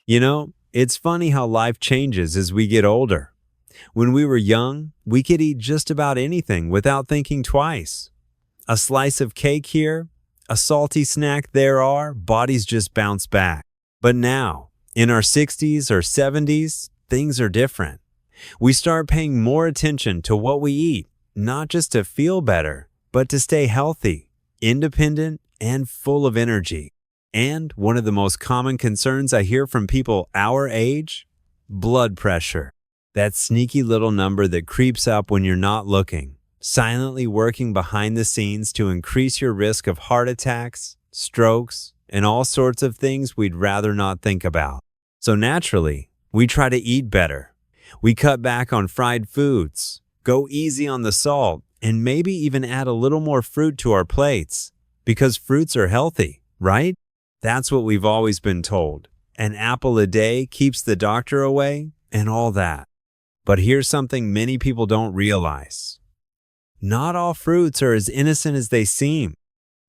It's funny how life changes as we get older. When we were young, we could eat just about anything without thinking twice. A slice of cake here, a salty snack there, our bodies just bounce back. But now, in our 60s or 70s, things are different. We start paying more attention to what we eat, not just to feel better, but to stay healthy, independent, and full of energy. And one of the most common concerns I hear from people our age, blood pressure. That sneaky little number that creeps up when you're not looking, silently working behind the scenes to increase your risk of heart attacks, strokes, and all sorts of things we'd rather not think about. So naturally, we try to eat better. We cut back on fried foods, go easy on the salt, and maybe even add a little more fruit to our plates, because fruits are healthy, right? That's what we've always been told. An apple a day keeps the doctor away, and all that. But here's something many people don't realize. Not all fruits are as innocent as they seem.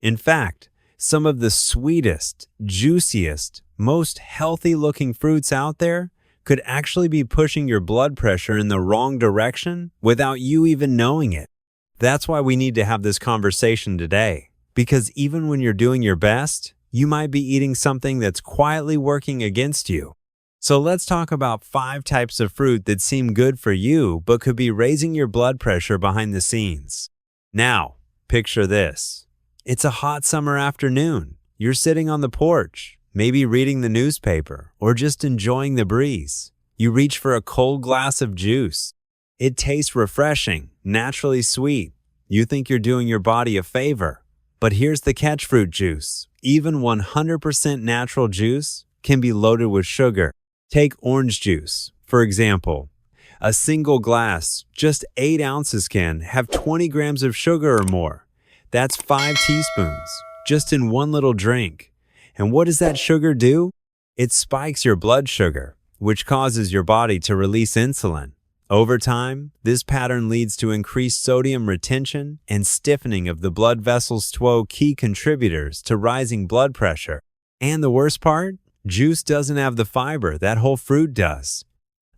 In fact, some of the sweetest, juiciest, most healthy-looking fruits out there could actually be pushing your blood pressure in the wrong direction without you even knowing it. That's why we need to have this conversation today, because even when you're doing your best, you might be eating something that's quietly working against you. So let's talk about 5 types of fruit that seem good for you but could be raising your blood pressure behind the scenes. Now, picture this. It's a hot summer afternoon. You're sitting on the porch, maybe reading the newspaper or just enjoying the breeze. You reach for a cold glass of juice. It tastes refreshing, naturally sweet. You think you're doing your body a favor. But here's the catch: fruit juice, even 100% natural juice, can be loaded with sugar. Take orange juice, for example. A single glass, just 8 ounces, can have 20 grams of sugar or more. That's 5 teaspoons, just in one little drink. And what does that sugar do? It spikes your blood sugar, which causes your body to release insulin. Over time, this pattern leads to increased sodium retention and stiffening of the blood vessels, key contributors to rising blood pressure. And the worst part? Juice doesn't have the fiber that whole fruit does.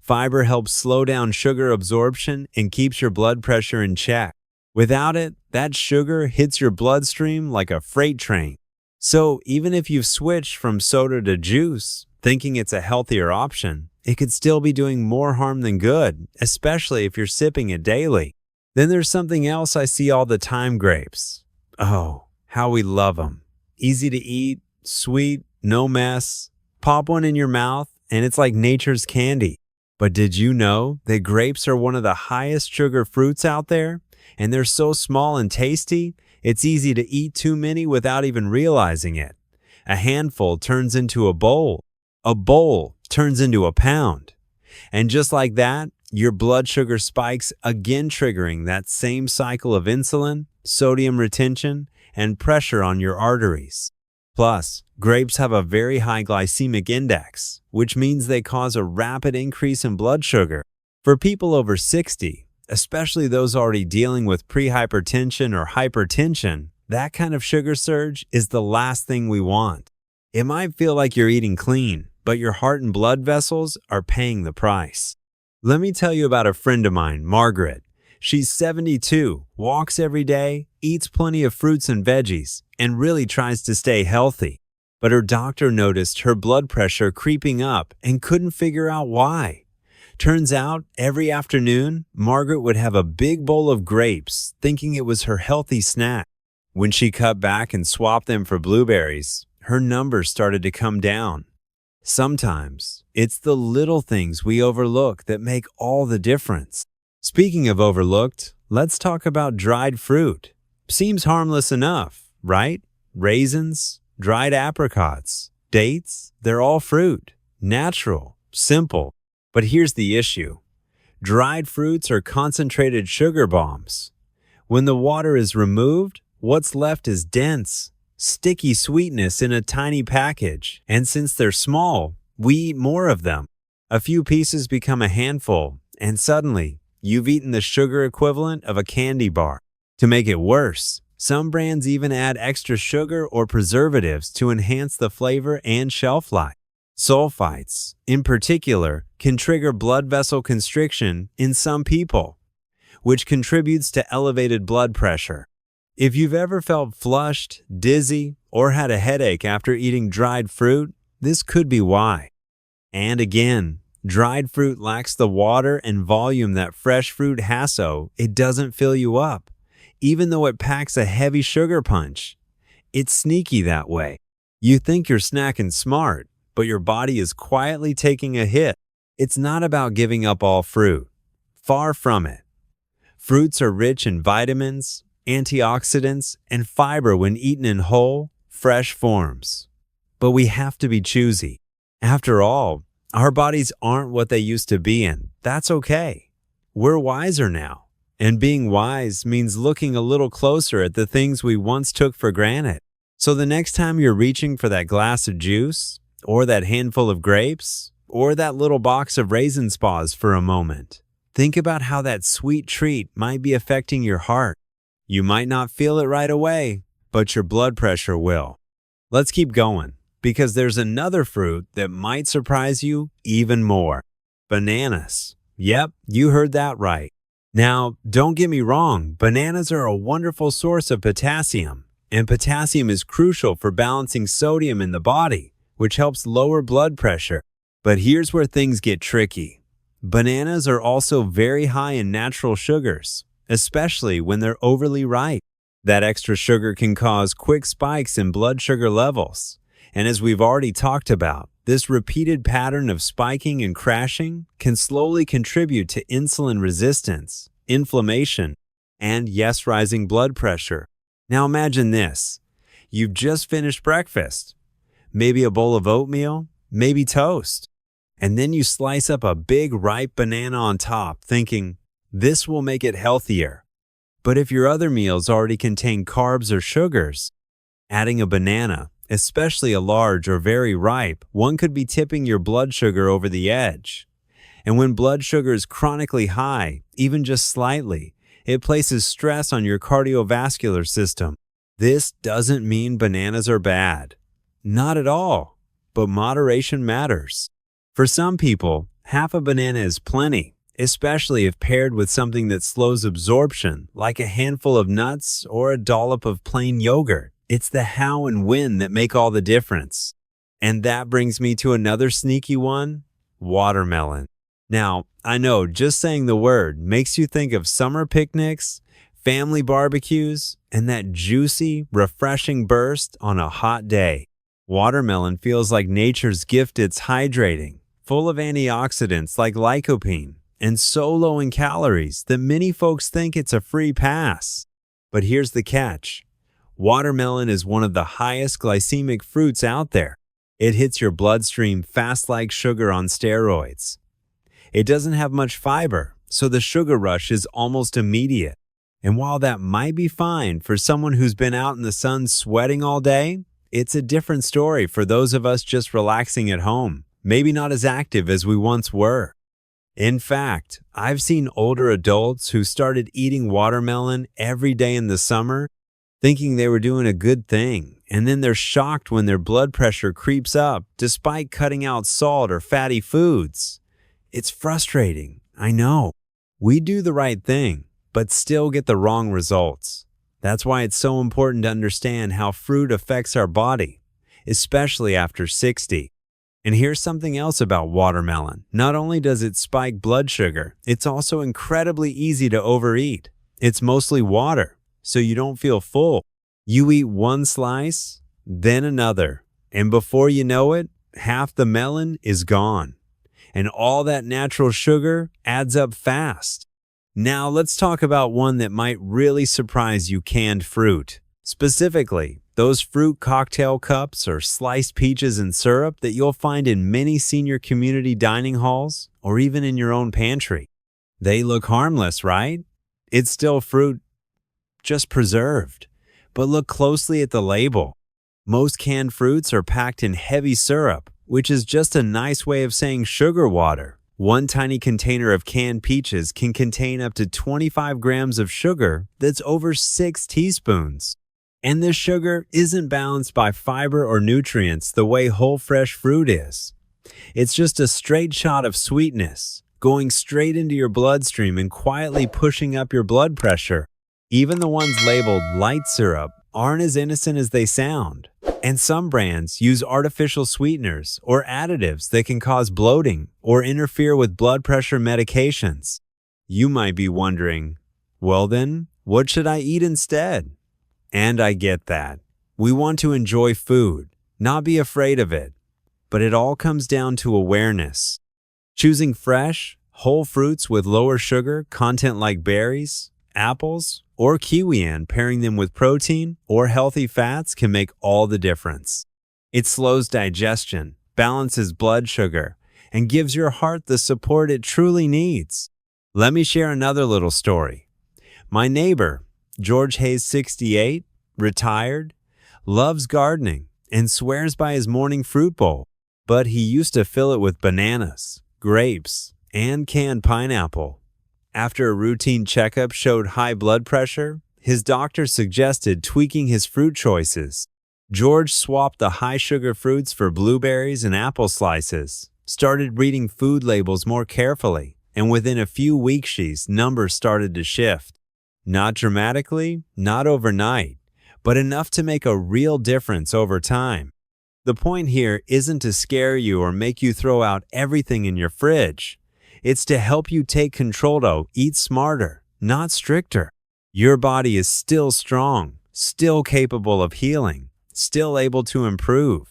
Fiber helps slow down sugar absorption and keeps your blood pressure in check. Without it, that sugar hits your bloodstream like a freight train. So even if you've switched from soda to juice, thinking it's a healthier option, it could still be doing more harm than good, especially if you're sipping it daily. Then there's something else I see all the time: grapes. Oh, how we love them. Easy to eat, sweet, no mess. Pop one in your mouth, and it's like nature's candy. But did you know that grapes are one of the highest sugar fruits out there? And they're so small and tasty, it's easy to eat too many without even realizing it. A handful turns into a bowl. A bowl turns into a pound. And just like that, your blood sugar spikes, again triggering that same cycle of insulin, sodium retention, and pressure on your arteries. Plus, grapes have a very high glycemic index, which means they cause a rapid increase in blood sugar. For people over 60, especially those already dealing with prehypertension or hypertension, that kind of sugar surge is the last thing we want. It might feel like you're eating clean, but your heart and blood vessels are paying the price. Let me tell you about a friend of mine, Margaret. She's 72, walks every day, eats plenty of fruits and veggies, and really tries to stay healthy. But her doctor noticed her blood pressure creeping up and couldn't figure out why. Turns out, every afternoon, Margaret would have a big bowl of grapes, thinking it was her healthy snack. When she cut back and swapped them for blueberries, her numbers started to come down. Sometimes, it's the little things we overlook that make all the difference. Speaking of overlooked, let's talk about dried fruit. Seems harmless enough, right? Raisins, dried apricots, dates, they're all fruit. Natural, simple. But here's the issue. Dried fruits are concentrated sugar bombs. When the water is removed, what's left is dense, sticky sweetness in a tiny package. And since they're small, we eat more of them. A few pieces become a handful, and suddenly, you've eaten the sugar equivalent of a candy bar. To make it worse, some brands even add extra sugar or preservatives to enhance the flavor and shelf life. Sulfites, in particular, can trigger blood vessel constriction in some people, which contributes to elevated blood pressure. If you've ever felt flushed, dizzy, or had a headache after eating dried fruit, this could be why. And again, dried fruit lacks the water and volume that fresh fruit has, so it doesn't fill you up, even though it packs a heavy sugar punch. It's sneaky that way. You think you're snacking smart, but your body is quietly taking a hit. It's not about giving up all fruit. Far from it. Fruits are rich in vitamins, antioxidants, and fiber when eaten in whole, fresh forms. But we have to be choosy. After all, our bodies aren't what they used to be, and that's okay. We're wiser now. And being wise means looking a little closer at the things we once took for granted. So the next time you're reaching for that glass of juice, or that handful of grapes, or that little box of Raisins paws for a moment, think about how that sweet treat might be affecting your heart. You might not feel it right away, but your blood pressure will. Let's keep going, because there's another fruit that might surprise you even more. Bananas. Yep, you heard that right. Now, don't get me wrong, bananas are a wonderful source of potassium, and potassium is crucial for balancing sodium in the body, which helps lower blood pressure. But here's where things get tricky. Bananas are also very high in natural sugars, especially when they're overly ripe. That extra sugar can cause quick spikes in blood sugar levels. And as we've already talked about, this repeated pattern of spiking and crashing can slowly contribute to insulin resistance, inflammation, and yes, rising blood pressure. Now imagine this. You've just finished breakfast. Maybe a bowl of oatmeal, maybe toast. And then you slice up a big ripe banana on top, thinking, this will make it healthier. But if your other meals already contain carbs or sugars, adding a banana, especially a large or very ripe, one could be tipping your blood sugar over the edge. And when blood sugar is chronically high, even just slightly, it places stress on your cardiovascular system. This doesn't mean bananas are bad. Not at all, but moderation matters. For some people, half a banana is plenty, especially if paired with something that slows absorption, like a handful of nuts or a dollop of plain yogurt. It's the how and when that make all the difference. And that brings me to another sneaky one, watermelon. Now, I know just saying the word makes you think of summer picnics, family barbecues, and that juicy, refreshing burst on a hot day. Watermelon feels like nature's gift. It's hydrating, full of antioxidants like lycopene, and so low in calories that many folks think it's a free pass. But here's the catch. Watermelon is one of the highest glycemic fruits out there. It hits your bloodstream fast like sugar on steroids. It doesn't have much fiber, so the sugar rush is almost immediate. And while that might be fine for someone who's been out in the sun sweating all day, it's a different story for those of us just relaxing at home, maybe not as active as we once were. In fact, I've seen older adults who started eating watermelon every day in the summer, thinking they were doing a good thing, and then they're shocked when their blood pressure creeps up despite cutting out salt or fatty foods. It's frustrating, I know. We do the right thing, but still get the wrong results. That's why it's so important to understand how fruit affects our body, especially after 60. And here's something else about watermelon. Not only does it spike blood sugar, it's also incredibly easy to overeat. It's mostly water, so you don't feel full. You eat one slice, then another, and before you know it, half the melon is gone. And all that natural sugar adds up fast. Now let's talk about one that might really surprise you: canned fruit. Specifically, those fruit cocktail cups or sliced peaches and syrup that you'll find in many senior community dining halls or even in your own pantry. They look harmless, right? It's still fruit, just preserved. But look closely at the label. Most canned fruits are packed in heavy syrup, which is just a nice way of saying sugar water. One tiny container of canned peaches can contain up to 25 grams of sugar that's over 6 teaspoons. And this sugar isn't balanced by fiber or nutrients the way whole fresh fruit is. It's just a straight shot of sweetness, going straight into your bloodstream and quietly pushing up your blood pressure. Even the ones labeled light syrup aren't as innocent as they sound. And some brands use artificial sweeteners or additives that can cause bloating or interfere with blood pressure medications. You might be wondering, well then, what should I eat instead? And I get that. We want to enjoy food, not be afraid of it. But it all comes down to awareness. Choosing fresh, whole fruits with lower sugar content like berries, apples, or kiwi and pairing them with protein or healthy fats can make all the difference. It slows digestion, balances blood sugar, and gives your heart the support it truly needs. Let me share another little story. My neighbor, George Hayes, 68, retired, loves gardening, and swears by his morning fruit bowl, but he used to fill it with bananas, grapes, and canned pineapple. After a routine checkup showed high blood pressure, his doctor suggested tweaking his fruit choices. George swapped the high-sugar fruits for blueberries and apple slices, started reading food labels more carefully, and within a few weeks his numbers started to shift. Not dramatically, not overnight, but enough to make a real difference over time. The point here isn't to scare you or make you throw out everything in your fridge. It's to help you take control to eat smarter, not stricter. Your body is still strong, still capable of healing, still able to improve.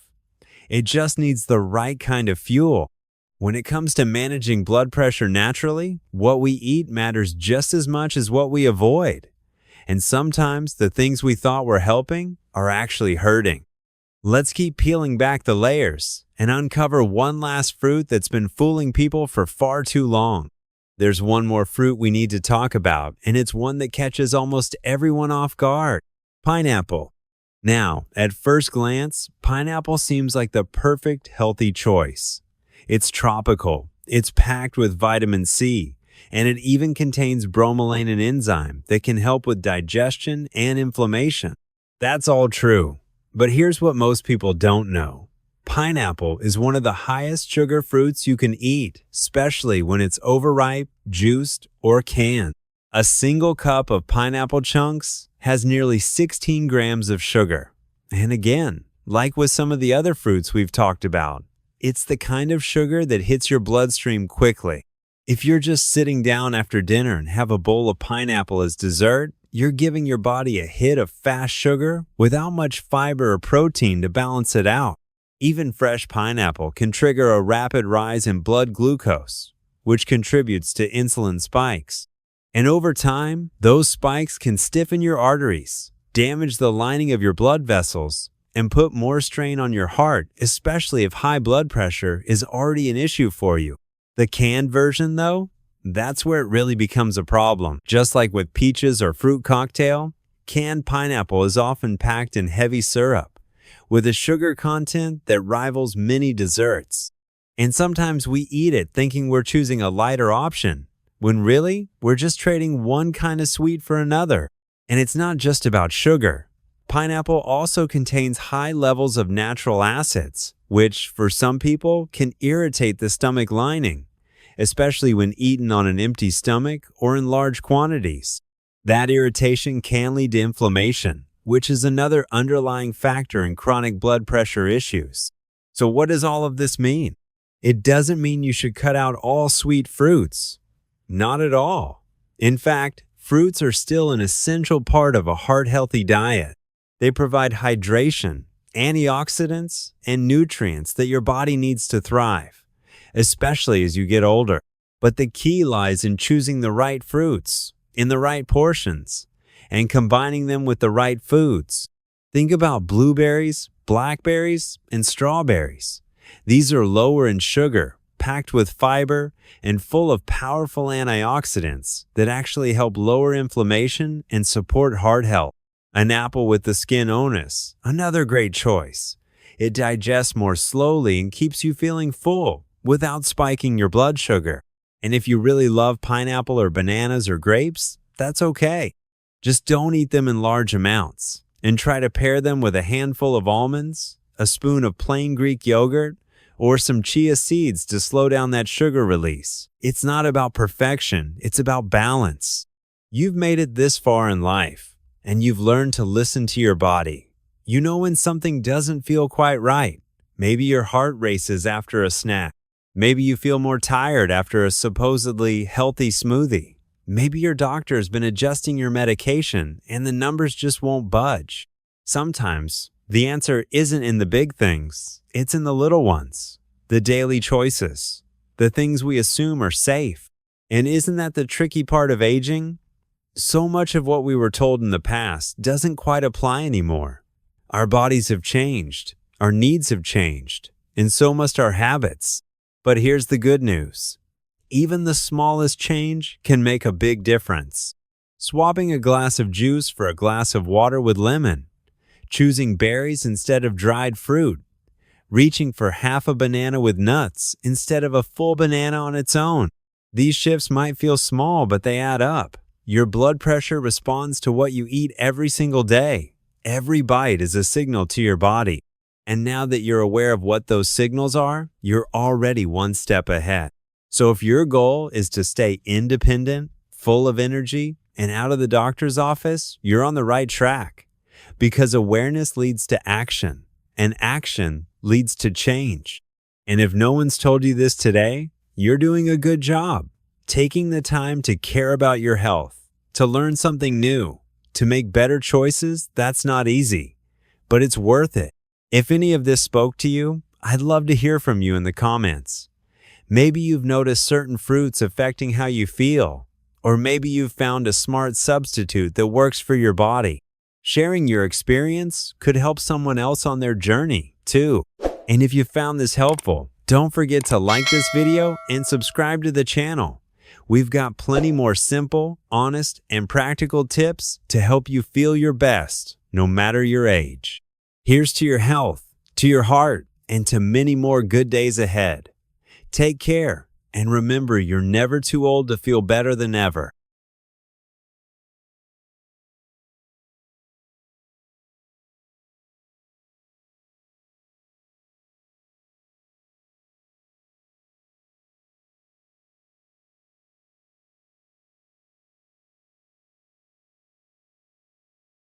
It just needs the right kind of fuel. When it comes to managing blood pressure naturally, what we eat matters just as much as what we avoid. And sometimes the things we thought were helping are actually hurting. Let's keep peeling back the layers and uncover one last fruit that's been fooling people for far too long. There's one more fruit we need to talk about, and it's one that catches almost everyone off guard: pineapple. Now, at first glance, pineapple seems like the perfect healthy choice. It's tropical, it's packed with vitamin C, and it even contains bromelain, an enzyme that can help with digestion and inflammation. That's all true. But here's what most people don't know. Pineapple is one of the highest sugar fruits you can eat, especially when it's overripe, juiced, or canned. A single cup of pineapple chunks has nearly 16 grams of sugar. And again, like with some of the other fruits we've talked about, it's the kind of sugar that hits your bloodstream quickly. If you're just sitting down after dinner and have a bowl of pineapple as dessert, you're giving your body a hit of fast sugar without much fiber or protein to balance it out. Even fresh pineapple can trigger a rapid rise in blood glucose, which contributes to insulin spikes. And over time, those spikes can stiffen your arteries, damage the lining of your blood vessels, and put more strain on your heart, especially if high blood pressure is already an issue for you. The canned version, though, that's where it really becomes a problem. Just like with peaches or fruit cocktail, canned pineapple is often packed in heavy syrup, with a sugar content that rivals many desserts. And sometimes we eat it thinking we're choosing a lighter option, when really, we're just trading one kind of sweet for another. And it's not just about sugar. Pineapple also contains high levels of natural acids, which, for some people, can irritate the stomach lining, especially when eaten on an empty stomach or in large quantities. That irritation can lead to inflammation, which is another underlying factor in chronic blood pressure issues. So what does all of this mean? It doesn't mean you should cut out all sweet fruits. Not at all. In fact, fruits are still an essential part of a heart-healthy diet. They provide hydration, antioxidants, and nutrients that your body needs to thrive, especially as you get older. But the key lies in choosing the right fruits, in the right portions, and combining them with the right foods. Think about blueberries, blackberries, and strawberries. These are lower in sugar, packed with fiber, and full of powerful antioxidants that actually help lower inflammation and support heart health. An apple with the skin onus, another great choice. It digests more slowly and keeps you feeling full without spiking your blood sugar. And if you really love pineapple or bananas or grapes, that's okay. Just don't eat them in large amounts, and try to pair them with a handful of almonds, a spoon of plain Greek yogurt, or some chia seeds to slow down that sugar release. It's not about perfection, it's about balance. You've made it this far in life, and you've learned to listen to your body. You know when something doesn't feel quite right. Maybe your heart races after a snack. Maybe you feel more tired after a supposedly healthy smoothie. Maybe your doctor has been adjusting your medication and the numbers just won't budge. Sometimes the answer isn't in the big things, it's in the little ones, the daily choices, the things we assume are safe. And isn't that the tricky part of aging? So much of what we were told in the past doesn't quite apply anymore. Our bodies have changed, our needs have changed, and so must our habits. But here's the good news. Even the smallest change can make a big difference. Swapping a glass of juice for a glass of water with lemon, choosing berries instead of dried fruit, reaching for half a banana with nuts instead of a full banana on its own. These shifts might feel small, but they add up. Your blood pressure responds to what you eat every single day. Every bite is a signal to your body. And now that you're aware of what those signals are, you're already one step ahead. So if your goal is to stay independent, full of energy, and out of the doctor's office, you're on the right track. Because awareness leads to action, and action leads to change. And if no one's told you this today, you're doing a good job. Taking the time to care about your health, to learn something new, to make better choices, that's not easy. But it's worth it. If any of this spoke to you, I'd love to hear from you in the comments. Maybe you've noticed certain fruits affecting how you feel, or maybe you've found a smart substitute that works for your body. Sharing your experience could help someone else on their journey, too. And if you found this helpful, don't forget to like this video and subscribe to the channel. We've got plenty more simple, honest, and practical tips to help you feel your best, no matter your age. Here's to your health, to your heart, and to many more good days ahead. Take care, and remember you're never too old to feel better than ever.